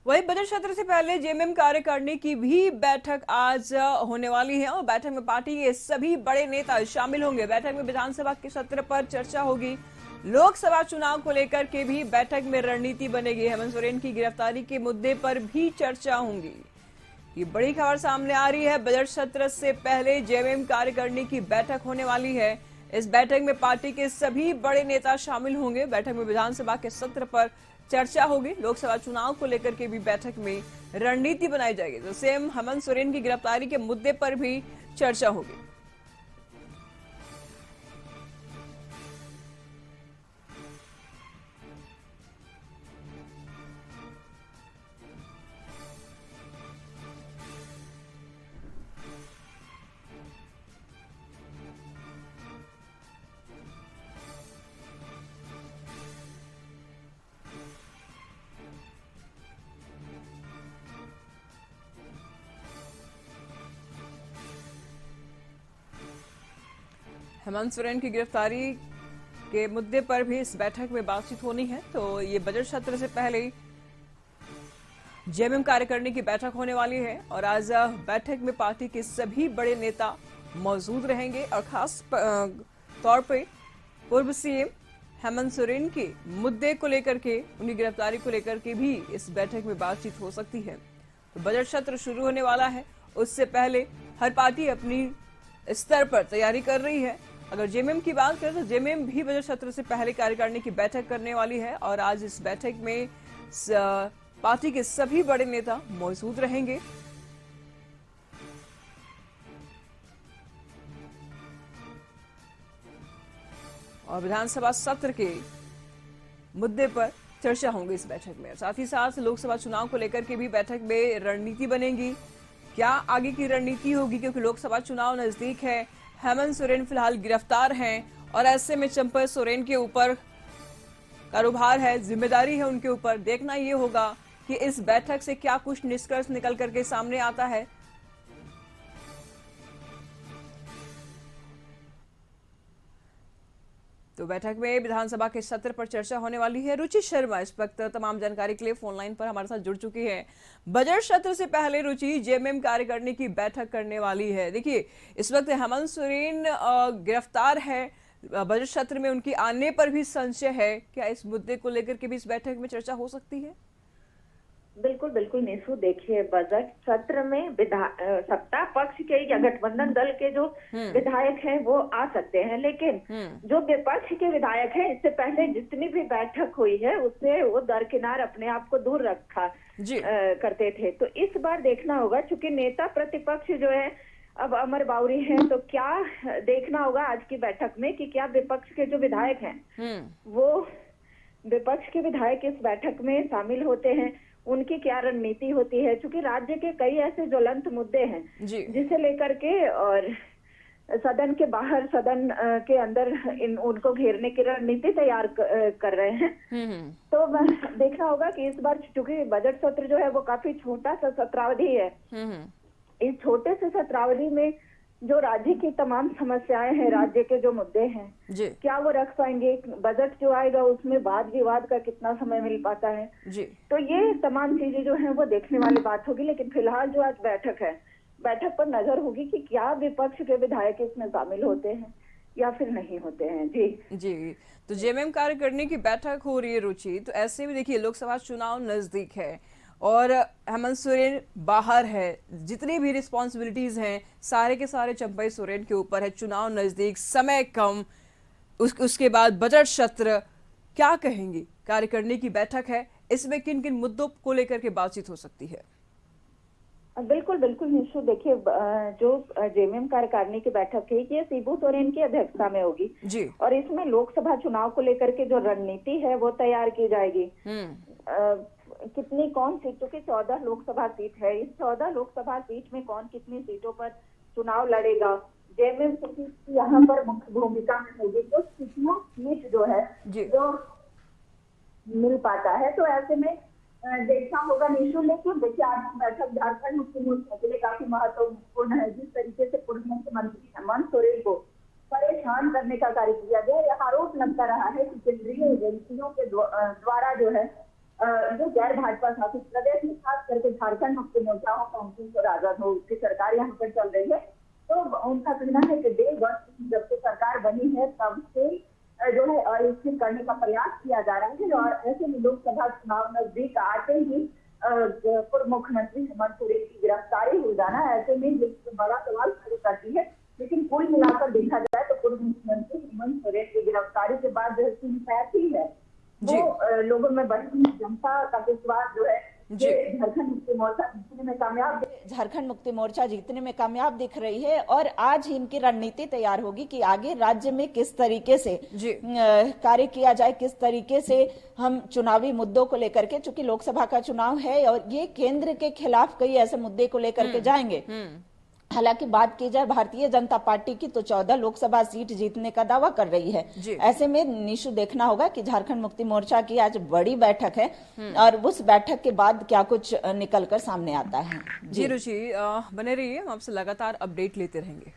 वही बजट सत्र से पहले जेएमएम कार्यकारिणी की भी बैठक आज होने वाली है और बैठक में पार्टी के सभी बड़े नेता शामिल होंगे। बैठक में विधानसभा के सत्र पर चर्चा होगी। लोकसभा चुनाव को लेकर के भी बैठक में रणनीति बनेगी। हेमंत सोरेन की गिरफ्तारी के मुद्दे पर भी चर्चा होगी। ये बड़ी खबर सामने आ रही है। बजट सत्र से पहले जेएमएम कार्यकारिणी की बैठक होने वाली है। इस बैठक में पार्टी के सभी बड़े नेता शामिल होंगे। बैठक में विधानसभा के सत्र पर चर्चा होगी। लोकसभा चुनाव को लेकर के भी बैठक में रणनीति बनाई जाएगी। तो सीएम हेमंत सोरेन की गिरफ्तारी के मुद्दे पर भी चर्चा होगी। हेमंत सोरेन की गिरफ्तारी के मुद्दे पर भी इस बैठक में बातचीत होनी है। तो ये बजट सत्र से पहले जेएमएम कार्यकारिणी की बैठक होने वाली है और आज बैठक में पार्टी के सभी बड़े नेता मौजूद रहेंगे और खास तौर पे पूर्व सीएम हेमंत सोरेन के मुद्दे को लेकर के, उनकी गिरफ्तारी को लेकर के भी इस बैठक में बातचीत हो सकती है। तो बजट सत्र शुरू होने वाला है, उससे पहले हर पार्टी अपनी स्तर पर तैयारी कर रही है। अगर जेएमएम की बात करें तो जेएमएम भी बजट सत्र से पहले कार्यकारिणी की बैठक करने वाली है और आज इस बैठक में पार्टी के सभी बड़े नेता मौजूद रहेंगे। और विधानसभा सत्र के मुद्दे पर चर्चा होगी इस बैठक में। साथ ही साथ लोकसभा चुनाव को लेकर के भी बैठक में रणनीति बनेगी। क्या आगे की रणनीति होगी, क्योंकि लोकसभा चुनाव नजदीक है। हेमंत सोरेन फिलहाल गिरफ्तार हैं और ऐसे में चंपा सोरेन के ऊपर कारोबार है, जिम्मेदारी है उनके ऊपर। देखना ये होगा कि इस बैठक से क्या कुछ निष्कर्ष निकल करके सामने आता है। तो बैठक में विधानसभा के सत्र पर चर्चा होने वाली है। रुचि शर्मा इस वक्त तमाम जानकारी के लिए फोन लाइन पर हमारे साथ जुड़ चुकी है। बजट सत्र से पहले रुचि जेएमएम कार्यकारिणी की बैठक करने वाली है। देखिए, इस वक्त हेमंत सोरेन गिरफ्तार है। बजट सत्र में उनकी आने पर भी संशय है। क्या इस मुद्दे को लेकर के भी इस बैठक में चर्चा हो सकती है? बिल्कुल बिल्कुल निशु, देखिए बजट सत्र में सत्ता पक्ष के या गठबंधन दल के जो विधायक हैं वो आ सकते हैं, लेकिन जो विपक्ष के विधायक हैं इससे पहले जितनी भी बैठक हुई है उससे वो दरकिनार अपने आप को दूर रखा करते थे। तो इस बार देखना होगा, चूंकि नेता प्रतिपक्ष जो है अब अमर बाउरी हैं, तो क्या देखना होगा आज की बैठक में कि क्या विपक्ष के जो विधायक हैं वो विपक्ष के विधायक इस बैठक में शामिल होते हैं, उनकी क्या रणनीति होती है। चूंकि राज्य के कई ऐसे ज्वलंत मुद्दे हैं जिसे लेकर के और सदन के बाहर, सदन के अंदर उनको घेरने की रणनीति तैयार कर रहे हैं। तो देखना होगा कि इस बार चूंकि बजट सत्र जो है वो काफी छोटा सा सत्रावधि है, इस छोटे से सत्रावधि में जो राज्य की तमाम समस्याएं हैं, राज्य के जो मुद्दे हैं, क्या वो रख पाएंगे। बजट जो आएगा उसमें वाद विवाद का कितना समय मिल पाता है जी। तो ये तमाम चीजें जो हैं वो देखने वाली बात होगी। लेकिन फिलहाल जो आज बैठक है, बैठक पर नजर होगी कि क्या विपक्ष के विधायक इसमें शामिल होते हैं या फिर नहीं होते हैं। जी। तो जेएमएम कार्यकारिणी की बैठक हो रही है रुचि, तो ऐसे में देखिए लोकसभा चुनाव नजदीक है और हेमंत सोरेन बाहर है। जितनी भी रिस्पॉन्सिबिलिटीज हैं सारे के सारे चंपा सोरेन के ऊपर है। चुनाव नजदीक, समय कम, उसके बाद बजट सत्र, क्या कहेंगी? कार्यकारिणी की बैठक है, इसमें किन किन मुद्दों को लेकर के बातचीत हो सकती है? बिल्कुल बिल्कुल निशु, देखिए जो जेएमएम कार्यकारिणी की बैठक है ये शिबू सोरेन की अध्यक्षता में होगी जी। और इसमें लोकसभा चुनाव को लेकर के जो रणनीति है वो तैयार की जाएगी। कितनी कौन सीटों की 14 लोकसभा सीट है, इस 14 लोकसभा सीट में कौन कितनी सीटों पर चुनाव लड़ेगा, जेएमएम की यहाँ पर मुख्य भूमिका में होगी। तो कितना सीट जो है जो मिल पाता है, तो ऐसे में देखना होगा निशु। लेकिन देखिए आज की बैठक झारखंड मुक्ति मोर्चा के लिए काफी महत्वपूर्ण है। जिस तरीके से पूर्व मुख्यमंत्री हेमंत सोरेन को परेशान करने का कार्य किया गया, यह आरोप लगता रहा है कि केंद्रीय एजेंसियों के द्वारा जो है जो गैर भाजपा शासित प्रदेश में खास करके झारखंड मुक्ति मोर्चा हो, कांग्रेस और आजाद हो, उसकी सरकार यहाँ पर चल रही है। तो उनका कहना है कि डे वन जब से सरकार बनी है तब से जो है अस्थिर करने का प्रयास किया जा रहा है। और ऐसे में लोकसभा चुनाव नजदीक आते ही पूर्व मुख्यमंत्री हेमंत सोरेन की गिरफ्तारी हो जाना ऐसे में एक बड़ा सवाल खड़ा करती है। लेकिन कुल मिलाकर देखा जाए तो पूर्व मुख्यमंत्री हेमंत सोरेन की गिरफ्तारी के बाद जो सिंपैथी है वो लोगों में बढ़ी, जनता का विश्वास जो है झारखंड मुक्ति मोर्चा जीतने में कामयाब दिख रही है। और आज ही इनकी रणनीति तैयार होगी कि आगे राज्य में किस तरीके से कार्य किया जाए, किस तरीके से हम चुनावी मुद्दों को लेकर के, चूंकि लोकसभा का चुनाव है और ये केंद्र के खिलाफ कई ऐसे मुद्दे को लेकर के जाएंगे। हालांकि बात की जाए भारतीय जनता पार्टी की तो 14 लोकसभा सीट जीतने का दावा कर रही है। ऐसे में निशु देखना होगा कि झारखंड मुक्ति मोर्चा की आज बड़ी बैठक है और उस बैठक के बाद क्या कुछ निकलकर सामने आता है। जी रुचि, बने रहिए, हम आपसे लगातार अपडेट लेते रहेंगे।